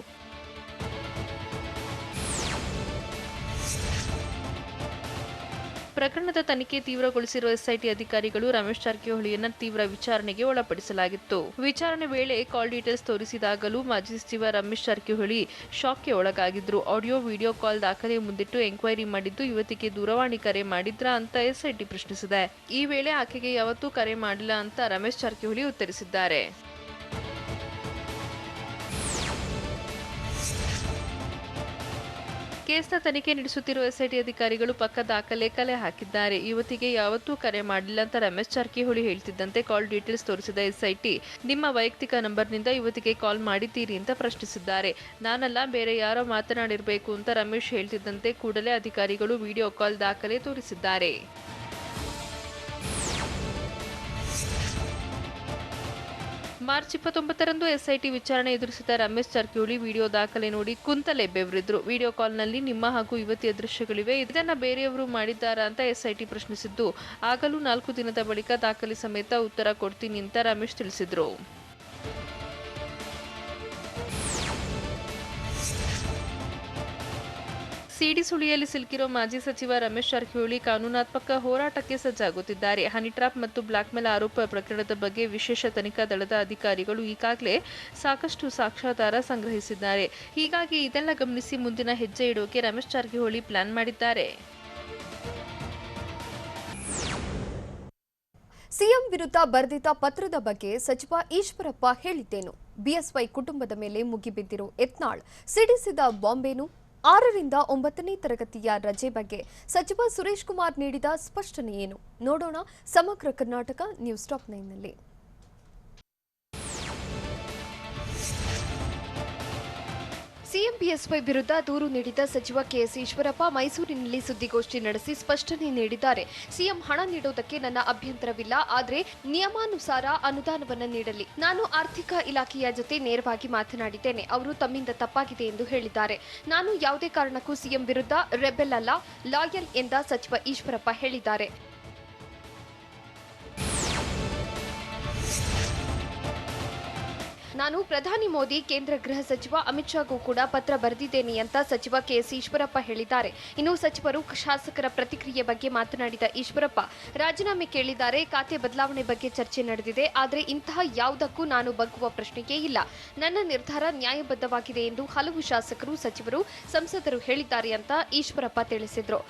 Speaker 2: ಪ್ರಕರಣದ ತನಿಖೆ ತೀವ್ರಗೊಳಿಸಿರುವ ಎಸ್ಐಟಿ ಅಧಿಕಾರಿಗಳು ರಮೇಶ್ ಜಾರಕಿಹೊಳಿಯನ್ನ ತೀವ್ರ ವಿಚಾರಣೆಗೆ ಒಳಪಡಿಸಲಾಗಿತ್ತು. ವಿಚಾರಣೆ ವೇಳೆ ಕಾಲ್ ಡೀಟೇಲ್ಸ್ ತೋರಿಸಿದಾಗಲೂ ಮಾಜಿ ಸಚಿವ ರಮೇಶ್ ಜಾರಕಿಹೊಳಿ ಶಾಕ್ಗೆ ಒಳಗಾಗಿದ್ರು. ಆಡಿಯೋ ವಿಡಿಯೋ ಕಾಲ್ ದಾಖಲೆ ಮುಂದಿಟ್ಟು ಎಂಕ್ವೈರಿ ಮಾಡಿದ್ದು, ಯುವತಿಗೆ ದೂರವಾಣಿ ಕರೆ ಮಾಡಿದ್ರಾ ಅಂತ ಎಸ್ಐಟಿ ಪ್ರಶ್ನಿಸಿದೆ. ಈ ವೇಳೆ ಆಕೆಗೆ ಯಾವತ್ತೂ ಕರೆ ಮಾಡಿಲ್ಲ ಅಂತ ರಮೇಶ್ ಜಾರಕಿಹೊಳಿ ಉತ್ತರಿಸಿದ್ದಾರೆ. ಕೇಸ್ನ ತನಿಖೆ ನಡೆಸುತ್ತಿರುವ ಎಸ್ಐಟಿ ಅಧಿಕಾರಿಗಳು ಪಕ್ಕ ದಾಖಲೆ ಕಲೆ ಹಾಕಿದ್ದಾರೆ. ಯುವತಿಗೆ ಯಾವತ್ತೂ ಕರೆ ಮಾಡಿಲ್ಲ ಅಂತ ರಮೇಶ್ ಜಾರಕಿಹೊಳಿ ಹೇಳ್ತಿದ್ದಂತೆ ಕಾಲ್ ಡೀಟೇಲ್ಸ್ ತೋರಿಸಿದ ಎಸ್ಐಟಿ, ನಿಮ್ಮ ವೈಯಕ್ತಿಕ ನಂಬರ್ನಿಂದ ಯುವತಿಗೆ ಕಾಲ್ ಮಾಡಿದ್ದೀರಿ ಅಂತ ಪ್ರಶ್ನಿಸಿದ್ದಾರೆ. ನಾನಲ್ಲ, ಬೇರೆ ಯಾರೋ ಮಾತನಾಡಿರಬೇಕು ಅಂತ ರಮೇಶ್ ಹೇಳ್ತಿದ್ದಂತೆ ಕೂಡಲೇ ಅಧಿಕಾರಿಗಳು ವಿಡಿಯೋ ಕಾಲ್ ದಾಖಲೆ ತೋರಿಸಿದ್ದಾರೆ. ಮಾರ್ಚ್ 29ರಂದು ಎಸ್ಐಟಿ ವಿಚಾರಣೆ ಎದುರಿಸಿದ ರಮೇಶ್ ಜಾರಕಿಹೊಳಿ ವಿಡಿಯೋ ದಾಖಲೆ ನೋಡಿ ಕುಂತಲೇ ಬೆವರಿದ್ರು. ವಿಡಿಯೋ ಕಾಲ್ನಲ್ಲಿ ನಿಮ್ಮ ಹಾಗೂ ಯುವತಿಯ ದೃಶ್ಯಗಳಿವೆ, ಇದನ್ನ ಬೇರೆಯವರು ಮಾಡಿದ್ದಾರಾ ಅಂತ ಎಸ್ಐಟಿ ಪ್ರಶ್ನಿಸಿದ್ದು, ಆಗಲೂ 4 ದಿನದ ಬಳಿಕ ದಾಖಲೆ ಸಮೇತ ಉತ್ತರ ಕೊಡ್ತೀನಿ ಅಂತ ರಮೇಶ್ ತಿಳಿಸಿದ್ರು. ಸಿಡಿ ಸುಳಿಯಲ್ಲಿ ಸಿಲುಕಿರೋ ಮಾಜಿ ಸಚಿವ ರಮೇಶ್ ಜಾರಕಿಹೊಳಿ ಕಾನೂನಾತ್ಮಕ ಹೋರಾಟಕ್ಕೆ ಸಜ್ಜಾಗುತ್ತಿದ್ದಾರೆ. ಹನಿ ಟ್ರ್ಯಾಪ್ ಮತ್ತು ಬ್ಲಾಕ್ಮೇಲ್ ಆರೋಪ ಪ್ರಕರಣದ ಬಗ್ಗೆ ವಿಶೇಷ ತನಿಖಾ ದಳದ ಅಧಿಕಾರಿಗಳು ಈಗಾಗಲೇ ಸಾಕಷ್ಟು ಸಾಕ್ಷ್ಯಾಧಾರ ಸಂಗ್ರಹಿಸಿದ್ದಾರೆ. ಹೀಗಾಗಿ ಇದೆಲ್ಲ ಗಮನಿಸಿ ಮುಂದಿನ ಹೆಜ್ಜೆ ಇಡೋಕೆ ರಮೇಶ್ ಜಾರಕಿಹೊಳಿ ಪ್ಲಾನ್ ಮಾಡಿದ್ದಾರೆ.
Speaker 1: ಸಿಎಂ ವಿರುದ್ಧ ಬರೆದಿದ್ದ ಪತ್ರದ ಬಗ್ಗೆ ಸಚಿವ ಈಶ್ವರಪ್ಪ ಹೇಳಿದ್ದೇನು? ಬಿಎಸ್ವೈ ಕುಟುಂಬದ ಮೇಲೆ ಮುಗಿಬಿದ್ದಿರೋ ಯತ್ನಾಳ್ ಸಿಡಿಸಿದ ಬಾಂಬೇನು? 6ರಿಂದ 9ನೇ ತರಗತಿಯ ರಜೆ ಬಗ್ಗೆ ಸಚಿವ ಸುರೇಶ್ ಕುಮಾರ್ ನೀಡಿದ ಸ್ಪಷ್ಟನೆ ಏನು? ನೋಡೋಣ ಸಮಗ್ರ ಕರ್ನಾಟಕ ನ್ಯೂಸ್ ಟಾಪ್ 9ನಲ್ಲಿ. ಸಿಎಂ ಬಿಎಸ್ವೈ ವಿರುದ್ಧ ದೂರು ನೀಡಿದ ಸಚಿವ ಕೆಎಸ್ ಈಶ್ವರಪ್ಪ ಮೈಸೂರಿನಲ್ಲಿ ಸುದ್ದಿಗೋಷ್ಠಿ ನಡೆಸಿ ಸ್ಪಷ್ಟನೆ ನೀಡಿದ್ದಾರೆ. ಸಿಎಂ ಹಣ ನೀಡುವುದಕ್ಕೆ ನನ್ನ ಅಭ್ಯಂತರವಿಲ್ಲ, ಆದರೆ ನಿಯಮಾನುಸಾರ ಅನುದಾನವನ್ನು ನೀಡಲಿ. ನಾನು ಆರ್ಥಿಕ ಇಲಾಖೆಯ ಜೊತೆ ನೇರವಾಗಿ ಮಾತನಾಡಿದ್ದೇನೆ, ಅವರು ತಮ್ಮಿಂದ ತಪ್ಪಾಗಿದೆ ಎಂದು ಹೇಳಿದ್ದಾರೆ. ನಾನು ಯಾವುದೇ ಕಾರಣಕ್ಕೂ ಸಿಎಂ ವಿರುದ್ಧ ರೆಬೆಲ್ ಅಲ್ಲ, ಲಾಯಲ್ ಎಂದ ಸಚಿವ ಈಶ್ವರಪ್ಪ ಹೇಳಿದ್ದಾರೆ. ನಾನು ಪ್ರಧಾನಿ ಮೋದಿ, ಕೇಂದ್ರ ಗೃಹ ಸಚಿವ ಅಮಿತ್ ಶಾಗೂ ಕೂಡ ಪತ್ರ ಬರೆದಿದ್ದೇನೆ ಅಂತ ಸಚಿವ ಕೆಎಸ್ ಈಶ್ವರಪ್ಪ ಹೇಳಿದ್ದಾರೆ. ಇನ್ನು ಸಚಿವರು ಶಾಸಕರ ಪ್ರತಿಕ್ರಿಯೆ ಬಗ್ಗೆ ಮಾತನಾಡಿದ ಈಶ್ವರಪ್ಪ, ರಾಜೀನಾಮೆ ಕೇಳಿದ್ದಾರೆ, ಖಾತೆ ಬದಲಾವಣೆ ಬಗ್ಗೆ ಚರ್ಚೆ ನಡೆದಿದೆ, ಆದರೆ ಇಂತಹ ಯಾವುದಕ್ಕೂ ನಾನು ಬಗ್ಗುವ ಪ್ರಶ್ನೆಯೇ ಇಲ್ಲ. ನನ್ನ ನಿರ್ಧಾರ ನ್ಯಾಯಬದ್ಧವಾಗಿದೆ ಎಂದು ಹಲವು ಶಾಸಕರು, ಸಚಿವರು, ಸಂಸದರು ಹೇಳಿದ್ದಾರೆ ಅಂತ ಈಶ್ವರಪ್ಪ ತಿಳಿಸಿದರು.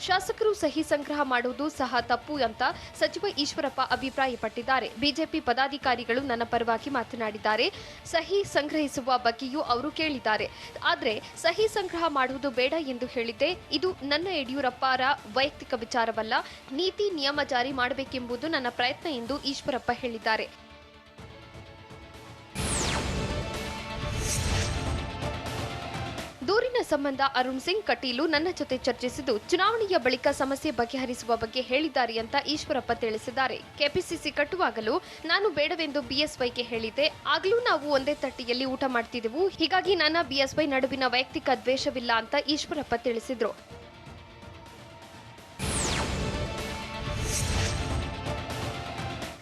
Speaker 1: ಶಾಸಕರು ಸಹಿ ಸಂಗ್ರಹ ಮಾಡುವುದು ಸಹ ತಪ್ಪು ಅಂತ ಸಚಿವ ಈಶ್ವರಪ್ಪ ಅಭಿಪ್ರಾಯಪಟ್ಟಿದ್ದಾರೆ. ಬಿಜೆಪಿ ಪದಾಧಿಕಾರಿಗಳು ನನ್ನ ಪರವಾಗಿ ಮಾತನಾಡಿದ್ದಾರೆ, ಸಹಿ ಸಂಗ್ರಹಿಸುವ ಬಗ್ಗೆಯೂ ಅವರು ಕೇಳಿದ್ದಾರೆ. ಆದರೆ ಸಹಿ ಸಂಗ್ರಹ ಮಾಡುವುದು ಬೇಡ ಎಂದು ಹೇಳಿದ್ದೆ. ಇದು ನನ್ನ ಯಡಿಯೂರಪ್ಪರ ವೈಯಕ್ತಿಕ ವಿಚಾರವಲ್ಲ, ನೀತಿ ನಿಯಮ ಜಾರಿ ಮಾಡಬೇಕೆಂಬುದು ನನ್ನ ಪ್ರಯತ್ನ ಎಂದು ಈಶ್ವರಪ್ಪ ಹೇಳಿದ್ದಾರೆ. ದೂರಿನ ಸಂಬಂಧ ಅರುಣ್ ಸಿಂಗ್ ಕಟೀಲು ನನ್ನ ಜೊತೆ ಚರ್ಚಿಸಿದ್ದು ಚುನಾವಣೆಯ ಬಳಿಕ ಸಮಸ್ಯೆ ಬಗೆಹರಿಸುವ ಬಗ್ಗೆ ಹೇಳಿದ್ದಾರೆ ಅಂತ ಈಶ್ವರಪ್ಪ ತಿಳಿಸಿದ್ದಾರೆ. ಕೆಪಿಸಿಸಿ ಕಟ್ಟುವಾಗಲೂ ನಾನು ಬೇಡವೆಂದು ಬಿಎಸ್ವೈಗೆ ಹೇಳಿದ್ದೆ. ಆಗಲೂ ನಾವು ಒಂದೇ ತಟ್ಟೆಯಲ್ಲಿ ಊಟ ಮಾಡ್ತಿದ್ದೆವು. ಹೀಗಾಗಿ ನನ್ನ ಬಿಎಸ್ವೈ ನಡುವಿನ ವೈಯಕ್ತಿಕ ದ್ವೇಷವಿಲ್ಲ ಅಂತ ಈಶ್ವರಪ್ಪ ತಿಳಿಸಿದ್ರು.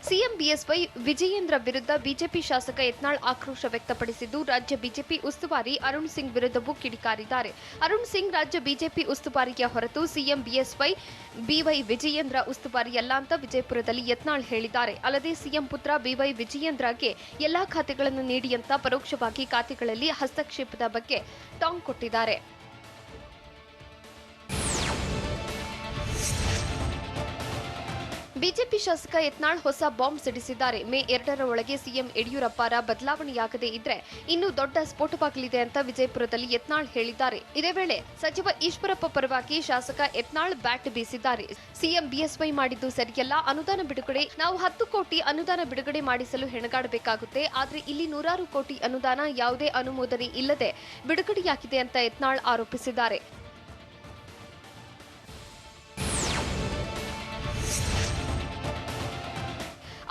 Speaker 1: ಸಿಎಂ ಬಿಎಸ್ವೈ ವಿಜಯೇಂದ್ರ ವಿರುದ್ಧ ಬಿಜೆಪಿ ಶಾಸಕ ಯತ್ನಾಳ್ ಆಕ್ರೋಶ ವ್ಯಕ್ತಪಡಿಸಿದ್ದು, ರಾಜ್ಯ ಬಿಜೆಪಿ ಉಸ್ತುವಾರಿ ಅರುಣ್ ಸಿಂಗ್ ವಿರುದ್ಧವೂ ಕಿಡಿಕಾರಿದ್ದಾರೆ. ಅರುಣ್ ಸಿಂಗ್ ರಾಜ್ಯ ಬಿಜೆಪಿ ಉಸ್ತುವಾರಿಯ ಹೊರತು ಸಿಎಂ ಬಿಎಸ್ವೈ ಬಿವೈ ವಿಜಯೇಂದ್ರ ಉಸ್ತುವಾರಿಯಲ್ಲ ಅಂತ ವಿಜಯಪುರದಲ್ಲಿ ಯತ್ನಾಳ್ ಹೇಳಿದ್ದಾರೆ. ಅಲ್ಲದೆ ಸಿಎಂ ಪುತ್ರ ಬಿವೈ ವಿಜಯೇಂದ್ರಗೆ ಎಲ್ಲಾ ಖಾತೆಗಳನ್ನು ನೀಡಿ ಅಂತ ಪರೋಕ್ಷವಾಗಿ ಖಾತೆಗಳಲ್ಲಿ ಹಸ್ತಕ್ಷೇಪದ ಬಗ್ಗೆ ಟಾಂಗ್ ಕೊಟ್ಟಿದ್ದಾರೆ. ಬಿಜೆಪಿ ಶಾಸಕ ಯತ್ನಾಳ್ ಹೊಸ ಬಾಂಬ್ ಸಿಡಿಸಿದ್ದಾರೆ. ಮೇ 2ರ ಒಳಗೆ ಸಿಎಂ ಯಡಿಯೂರಪ್ಪರ ಬದಲಾವಣೆಯಾಗದೇ ಇದ್ರೆ ಇನ್ನೂ ದೊಡ್ಡ ಸ್ಫೋಟವಾಗಲಿದೆ ಅಂತ ವಿಜಯಪುರದಲ್ಲಿ ಯತ್ನಾಳ್ ಹೇಳಿದ್ದಾರೆ. ಇದೇ ವೇಳೆ ಸಚಿವ ಈಶ್ವರಪ್ಪ ಪರವಾಗಿ ಶಾಸಕ ಯತ್ನಾಳ್ ಬ್ಯಾಟ್ ಬೀಸಿದ್ದಾರೆ. ಸಿಎಂ ಬಿಎಸ್ವೈ ಮಾಡಿದ್ದು ಸರಿಯಲ್ಲ, ಅನುದಾನ ಬಿಡುಗಡೆ ನಾವು 10 ಕೋಟಿ ಅನುದಾನ ಬಿಡುಗಡೆ ಮಾಡಿಸಲು ಹೆಣಗಾಡಬೇಕಾಗುತ್ತೆ. ಆದ್ರೆ ಇಲ್ಲಿ 100 ಕೋಟಿ ಅನುದಾನ ಯಾವುದೇ ಅನುಮೋದನೆ ಇಲ್ಲದೆ ಬಿಡುಗಡೆಯಾಗಿದೆ ಅಂತ ಯತ್ನಾಳ್ ಆರೋಪಿಸಿದ್ದಾರೆ.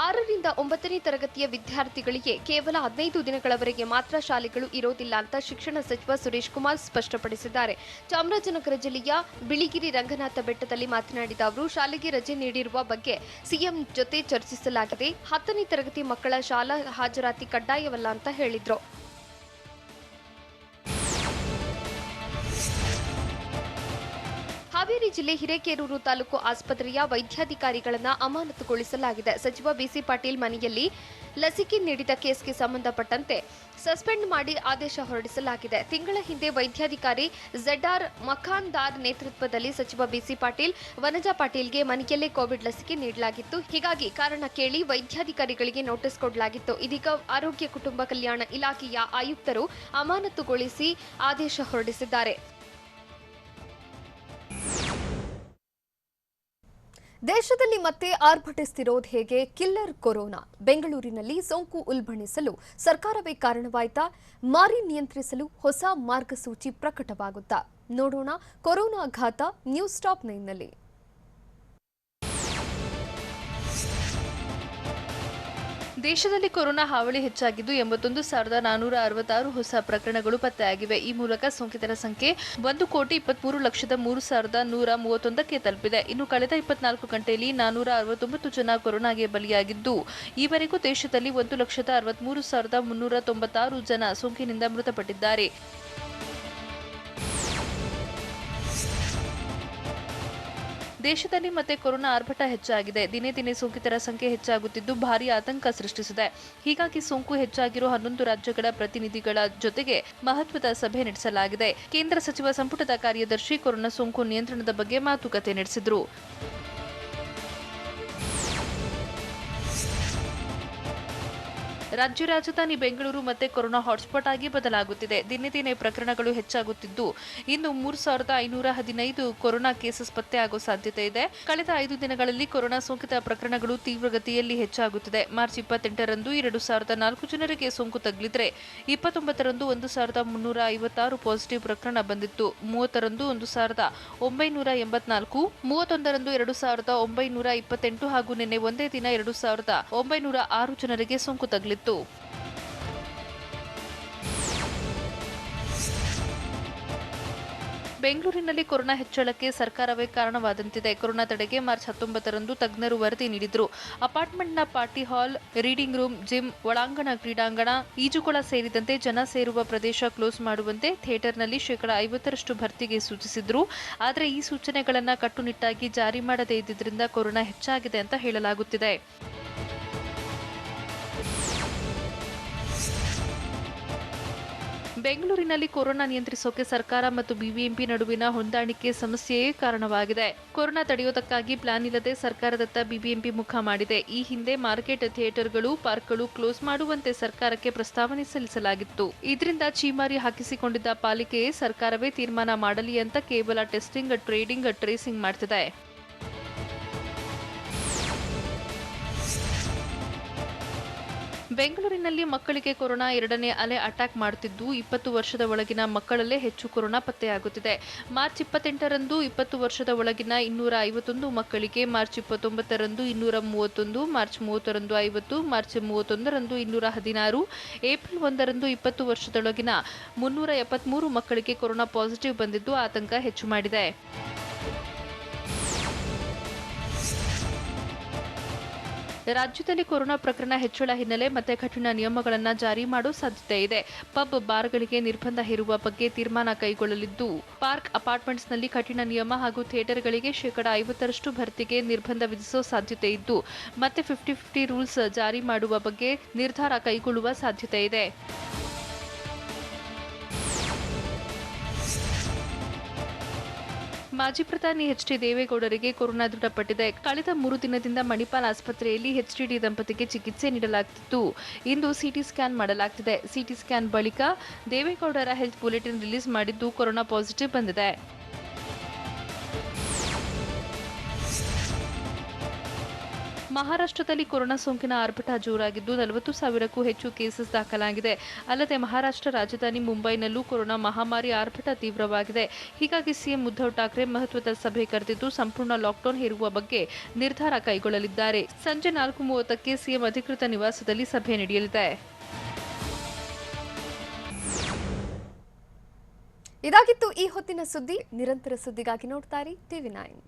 Speaker 1: 6ರಿಂದ 9ನೇ ತರಗತಿಯ ವಿದ್ಯಾರ್ಥಿಗಳಿಗೆ ಕೇವಲ 15 ದಿನಗಳವರೆಗೆ ಮಾತ್ರ ಶಾಲೆಗಳು ಇರೋದಿಲ್ಲ ಅಂತ ಶಿಕ್ಷಣ ಸಚಿವ ಸುರೇಶ್ ಕುಮಾರ್ ಸ್ಪಷ್ಟಪಡಿಸಿದ್ದಾರೆ. ಚಾಮರಾಜನಗರ ಜಿಲ್ಲೆಯ ಬಿಳಿಗಿರಿ ರಂಗನಾಥ ಬೆಟ್ಟದಲ್ಲಿ ಮಾತನಾಡಿದ ಅವರು, ಶಾಲೆಗೆ ರಜೆ ನೀಡಿರುವ ಬಗ್ಗೆ ಸಿಎಂ ಜೊತೆ ಚರ್ಚಿಸಲಾಗಿದೆ. 10ನೇ ತರಗತಿ ಮಕ್ಕಳ ಶಾಲಾ ಹಾಜರಾತಿ ಕಡ್ಡಾಯವಲ್ಲ ಅಂತ ಹೇಳಿದ್ರು. ಹಾವೇರಿ ಜಿಲ್ಲೆ ಹಿರೇಕೆರೂರು ತಾಲೂಕು ಆಸ್ಪತ್ರೆಯ ವೈದ್ಯಾಧಿಕಾರಿಗಳನ್ನು ಅಮಾನತುಗೊಳಿಸಲಾಗಿದೆ. ಸಚಿವ ಬಿಸಿ ಪಾಟೀಲ್ ಮನೆಯಲ್ಲಿ ಲಸಿಕೆ ನೀಡಿದ ಕೇಸ್ಗೆ ಸಂಬಂಧಪಟ್ಟಂತೆ ಸಸ್ಪೆಂಡ್ ಮಾಡಿ ಆದೇಶ ಹೊರಡಿಸಲಾಗಿದೆ. ತಿಂಗಳ ಹಿಂದೆ ವೈದ್ಯಾಧಿಕಾರಿ ZR ಮಖಾನ್ದಾರ್ ನೇತೃತ್ವದಲ್ಲಿ ಸಚಿವ ಬಿಸಿ ಪಾಟೀಲ್, ವನಜಾ ಪಾಟೀಲ್ಗೆ ಮನೆಯಲ್ಲೇ ಕೋವಿಡ್ ಲಸಿಕೆ ನೀಡಲಾಗಿತ್ತು. ಹೀಗಾಗಿ ಕಾರಣ ಕೇಳಿ ವೈದ್ಯಾಧಿಕಾರಿಗಳಿಗೆ ನೋಟಿಸ್ ಕೊಡಲಾಗಿತ್ತು. ಇದೀಗ ಆರೋಗ್ಯ ಕುಟುಂಬ ಕಲ್ಯಾಣ ಇಲಾಖೆಯ ಆಯುಕ್ತರು ಅಮಾನತುಗೊಳಿಸಿ ಆದೇಶ ಹೊರಡಿಸಿದ್ದಾರೆ. ದೇಶದಲ್ಲಿ ಮತ್ತೆ ಆರ್ಭಟಿಸುತ್ತಿರೋದು ಹೇಗೆ? Killer corona. ಬೆಂಗಳೂರಿನಲ್ಲಿ ಸೋಂಕು ಉಲ್ಬಣಿಸಲು ಸರ್ಕಾರವೇ ಕಾರಣವಾಯಿತಾ? ಮಾರಿ ನಿಯಂತ್ರಿಸಲು ಹೊಸ ಮಾರ್ಗಸೂಚಿ ಪ್ರಕಟವಾಗುತ್ತಾ? ನೋಡೋಣ ಕೊರೋನಾ ಘಾತ ನ್ಯೂಸ್ ಟಾಪ್ 9ನಲ್ಲಿ.
Speaker 2: ದೇಶದಲ್ಲಿ ಕೊರೋನಾ ಹಾವಳಿ ಹೆಚ್ಚಾಗಿದ್ದು 81,466 ಹೊಸ ಪ್ರಕರಣಗಳು ಪತ್ತೆಯಾಗಿವೆ. ಈ ಮೂಲಕ ಸೋಂಕಿತರ ಸಂಖ್ಯೆ 1,23,03,131ಕ್ಕೆ ತಲುಪಿದೆ. ಇನ್ನು ಕಳೆದ 24 ಗಂಟೆಯಲ್ಲಿ 469 ಜನ ಕೊರೋನಾಗೆ ಬಲಿಯಾಗಿದ್ದು, ಈವರೆಗೂ ದೇಶದಲ್ಲಿ 1,63,396 ಜನ ಸೋಂಕಿನಿಂದ ಮೃತಪಟ್ಟಿದ್ದಾರೆ. ದೇಶದಲ್ಲಿ ಮತ್ತೆ ಕೊರೋನಾ ಆರ್ಭಟ ಹೆಚ್ಚಾಗಿದೆ. ದಿನೇ ದಿನೇ ಸೋಂಕಿತರ ಸಂಖ್ಯೆ ಹೆಚ್ಚಾಗುತ್ತಿದ್ದು ಭಾರೀ ಆತಂಕ ಸೃಷ್ಟಿಸಿದೆ. ಹೀಗಾಗಿ ಸೋಂಕು ಹೆಚ್ಚಾಗಿರೋ 11 ರಾಜ್ಯಗಳ ಪ್ರತಿನಿಧಿಗಳ ಜೊತೆಗೆ ಮಹತ್ವದ ಸಭೆ ನಡೆಸಲಾಗಿದೆ. ಕೇಂದ್ರ ಸಚಿವ ಸಂಪುಟದ ಕಾರ್ಯದರ್ಶಿ ಕೊರೋನಾ ಸೋಂಕು ನಿಯಂತ್ರಣದ ಬಗ್ಗೆ ಮಾತುಕತೆ ನಡೆಸಿದರು. ರಾಜ್ಯ ರಾಜಧಾನಿ ಬೆಂಗಳೂರು ಮತ್ತೆ ಕೊರೋನಾ ಹಾಟ್ಸ್ಪಾಟ್ ಆಗಿ ಬದಲಾಗುತ್ತಿದೆ. ದಿನೇ ದಿನೇ ಪ್ರಕರಣಗಳು ಹೆಚ್ಚಾಗುತ್ತಿದ್ದು, ಇಂದು 3,515 ಕೊರೋನಾ ಕೇಸಸ್ ಪತ್ತೆಯಾಗುವ ಸಾಧ್ಯತೆ ಇದೆ. ಕಳೆದ 5 ದಿನಗಳಲ್ಲಿ ಕೊರೋನಾ ಸೋಂಕಿತ ಪ್ರಕರಣಗಳು ತೀವ್ರಗತಿಯಲ್ಲಿ ಹೆಚ್ಚಾಗುತ್ತಿದೆ. ಮಾರ್ಚ್ 28ರಂದು 2,004 ಜನರಿಗೆ ಸೋಂಕು ತಗುಲಿದ್ರೆ, 29ರಂದು 1,356 ಪಾಸಿಟಿವ್ ಪ್ರಕರಣ ಬಂದಿತ್ತು. 30ರಂದು 1,984, 31ರಂದು 2,928 ಹಾಗೂ ನಿನ್ನೆ ಒಂದೇ ದಿನ 2,906 ಜನರಿಗೆ ಸೋಂಕು ತಗುಲಿತ್ತು. ಬೆಂಗಳೂರಿನಲ್ಲಿ ಕೊರೋನಾ ಹೆಚ್ಚಳಕ್ಕೆ ಸರ್ಕಾರವೇ ಕಾರಣವಾದಂತಿದೆ. ಕೊರೋನಾ ತಡೆಗೆ ಮಾರ್ಚ್ 19ರಂದು ತಜ್ಞರು ವರದಿ ನೀಡಿದ್ರು. ಅಪಾರ್ಟ್ಮೆಂಟ್ನ party hall, reading room, gym, ಒಳಾಂಗಣ ಕ್ರೀಡಾಂಗಣ, ಈಜುಕೊಳ ಸೇರಿದಂತೆ ಜನ ಸೇರುವ ಪ್ರದೇಶ ಕ್ಲೋಸ್ ಮಾಡುವಂತೆ ಥಿಯೇಟರ್ನಲ್ಲಿ 50% ಭರ್ತಿಗೆ ಸೂಚಿಸಿದ್ರು. ಆದರೆ ಈ ಸೂಚನೆಗಳನ್ನು ಕಟ್ಟುನಿಟ್ಟಾಗಿ ಜಾರಿ ಮಾಡದೇ ಇದ್ದಿದ್ದರಿಂದ ಕೊರೋನಾ ಹೆಚ್ಚಾಗಿದೆ ಅಂತ ಹೇಳಲಾಗುತ್ತಿದೆ. ಬೆಂಗಳೂರಿನಲ್ಲಿ ಕೊರೋನಾ ನಿಯಂತ್ರಿಸೋಕೆ ಸರ್ಕಾರ ಮತ್ತು ಬಿಬಿಎಂಪಿ ನಡುವಿನ ಹೊಂದಾಣಿಕೆ ಸಮಸ್ಯೆಯೇ ಕಾರಣವಾಗಿದೆ. ಕೊರೋನಾ ತಡೆಯೋದಕ್ಕಾಗಿ ಪ್ಲಾನ್ ಇಲ್ಲದೆ ಸರ್ಕಾರದತ್ತ ಬಿಬಿಎಂಪಿ ಮುಖ ಮಾಡಿದೆ. ಈ ಹಿಂದೆ ಮಾರ್ಕೆಟ್, ಥಿಯೇಟರ್ಗಳು, ಪಾರ್ಕ್ಗಳು ಕ್ಲೋಸ್ ಮಾಡುವಂತೆ ಸರ್ಕಾರಕ್ಕೆ ಪ್ರಸ್ತಾವನೆ ಸಲ್ಲಿಸಲಾಗಿತ್ತು. ಇದರಿಂದ ಛೀಮಾರಿ ಹಾಕಿಸಿಕೊಂಡಿದ್ದ ಪಾಲಿಕೆ ಸರ್ಕಾರವೇ ತೀರ್ಮಾನ ಮಾಡಲಿ ಅಂತ ಕೇವಲ ಟೆಸ್ಟಿಂಗ್, ಟ್ರೇಡಿಂಗ್, ಟ್ರೇಸಿಂಗ್ ಮಾಡ್ತಿದೆ. ಬೆಂಗಳೂರಿನಲ್ಲಿ ಮಕ್ಕಳಿಗೆ ಕೊರೋನಾ ಎರಡನೇ ಅಲೆ ಅಟ್ಯಾಕ್ ಮಾಡುತ್ತಿದ್ದು, 20 ವರ್ಷದ ಒಳಗಿನ ಮಕ್ಕಳಲ್ಲೇ ಹೆಚ್ಚು ಕೊರೋನಾ ಪತ್ತೆಯಾಗುತ್ತಿದೆ. ಮಾರ್ಚ್ 28ರಂದು 20 ವರ್ಷದ ಒಳಗಿನ 251 ಮಕ್ಕಳಿಗೆ, ಮಾರ್ಚ್ 29ರಂದು 231, ಮಾರ್ಚ್ 30ರಂದು 50, ಮಾರ್ಚ್ 31ರಂದು 216, ಏಪ್ರಿಲ್ 1ರಂದು 20 ವರ್ಷದೊಳಗಿನ 373 ಮಕ್ಕಳಿಗೆ ಕೊರೋನಾ ಪಾಸಿಟಿವ್ ಬಂದಿದ್ದು ಆತಂಕ ಹೆಚ್ಚು ಮಾಡಿದೆ. ರಾಜ್ಯದಲ್ಲಿ ಕೊರೋನಾ ಪ್ರಕರಣ ಹೆಚ್ಚಳ ಹಿನ್ನೆಲೆ ಮತ್ತೆ ಕಠಿಣ ನಿಯಮಗಳನ್ನು ಜಾರಿ ಮಾಡುವ ಸಾಧ್ಯತೆ ಇದೆ. ಪಬ್, ಬಾರ್ಗಳಿಗೆ ನಿರ್ಬಂಧ ಹೇರುವ ಬಗ್ಗೆ ತೀರ್ಮಾನ ಕೈಗೊಳ್ಳಲಿದ್ದು, ಪಾರ್ಕ್, ಅಪಾರ್ಟ್ಮೆಂಟ್ಸ್ನಲ್ಲಿ ಕಠಿಣ ನಿಯಮ ಹಾಗೂ ಥಿಯೇಟರ್ಗಳಿಗೆ 50% ಭರ್ತಿಗೆ ನಿರ್ಬಂಧ ವಿಧಿಸುವ ಸಾಧ್ಯತೆ ಇದ್ದು, ಮತ್ತೆ 50-50 ರೂಲ್ಸ್ ಜಾರಿ ಮಾಡುವ ಬಗ್ಗೆ ನಿರ್ಧಾರ ಕೈಗೊಳ್ಳುವ ಸಾಧ್ಯತೆ ಇದೆ. ಮಾಜಿ ಪ್ರಧಾನಿ ಎಚ್.ಡಿ. ದೇವೇಗೌಡರಿಗೆ ಕೊರೋನಾ ದೃಢಪಟ್ಟಿದೆ. ಕಳೆದ 3 ದಿನದಿಂದ ಮಣಿಪಾಲ್ ಆಸ್ಪತ್ರೆಯಲ್ಲಿ ಎಚ್.ಡಿ. ದಂಪತಿಗೆ ಚಿಕಿತ್ಸೆ ನೀಡಲಾಗುತ್ತಿದ್ದು, ಇಂದು ಸಿಟಿ ಸ್ಕ್ಯಾನ್ ಮಾಡಲಾಗ್ತಿದೆ. ಸಿಟಿ ಸ್ಕ್ಯಾನ್ ಬಳಿಕ ದೇವೇಗೌಡರ ಹೆಲ್ತ್ ಬುಲೆಟಿನ್ ರಿಲೀಸ್ ಮಾಡಿದ್ದು, ಕೊರೋನಾ ಪಾಸಿಟಿವ್ ಬಂದಿದೆ. ಮಹಾರಾಷ್ಟ್ರದಲ್ಲಿ ಕೊರೋನಾ ಸೋಂಕಿನ ಆರ್ಭಟ ಜೋರಾಗಿದ್ದು 40,000ಕ್ಕೂ ಹೆಚ್ಚು ಕೇಸಸ್ ದಾಖಲಾಗಿದೆ. ಅಲ್ಲದೆ ಮಹಾರಾಷ್ಟ್ರ ರಾಜಧಾನಿ ಮುಂಬೈನಲ್ಲೂ ಕೊರೋನಾ ಮಹಾಮಾರಿ ಆರ್ಭಟ ತೀವ್ರವಾಗಿದೆ. ಹೀಗಾಗಿ ಸಿಎಂ ಉದ್ಧವ್ ಠಾಕ್ರೆ ಮಹತ್ವದ ಸಭೆ ಕರೆದಿದ್ದು, ಸಂಪೂರ್ಣ ಲಾಕ್ಡೌನ್ ಹೇರುವ ಬಗ್ಗೆ ನಿರ್ಧಾರ ಕೈಗೊಳ್ಳಲಿದ್ದಾರೆ. ಸಂಜೆ 4:30ಕ್ಕೆ ಸಿಎಂ ಅಧಿಕೃತ ನಿವಾಸದಲ್ಲಿ ಸಭೆ ನಡೆಯಲಿದೆ.
Speaker 1: ಇದಾಗಿತ್ತು ಈ ಹೊತ್ತಿನ ಸುದ್ದಿ. ನಿರಂತರ ಸುದ್ದಿಗಾಗಿ ನೋಡ್ತಾ ಇರಿ TV9.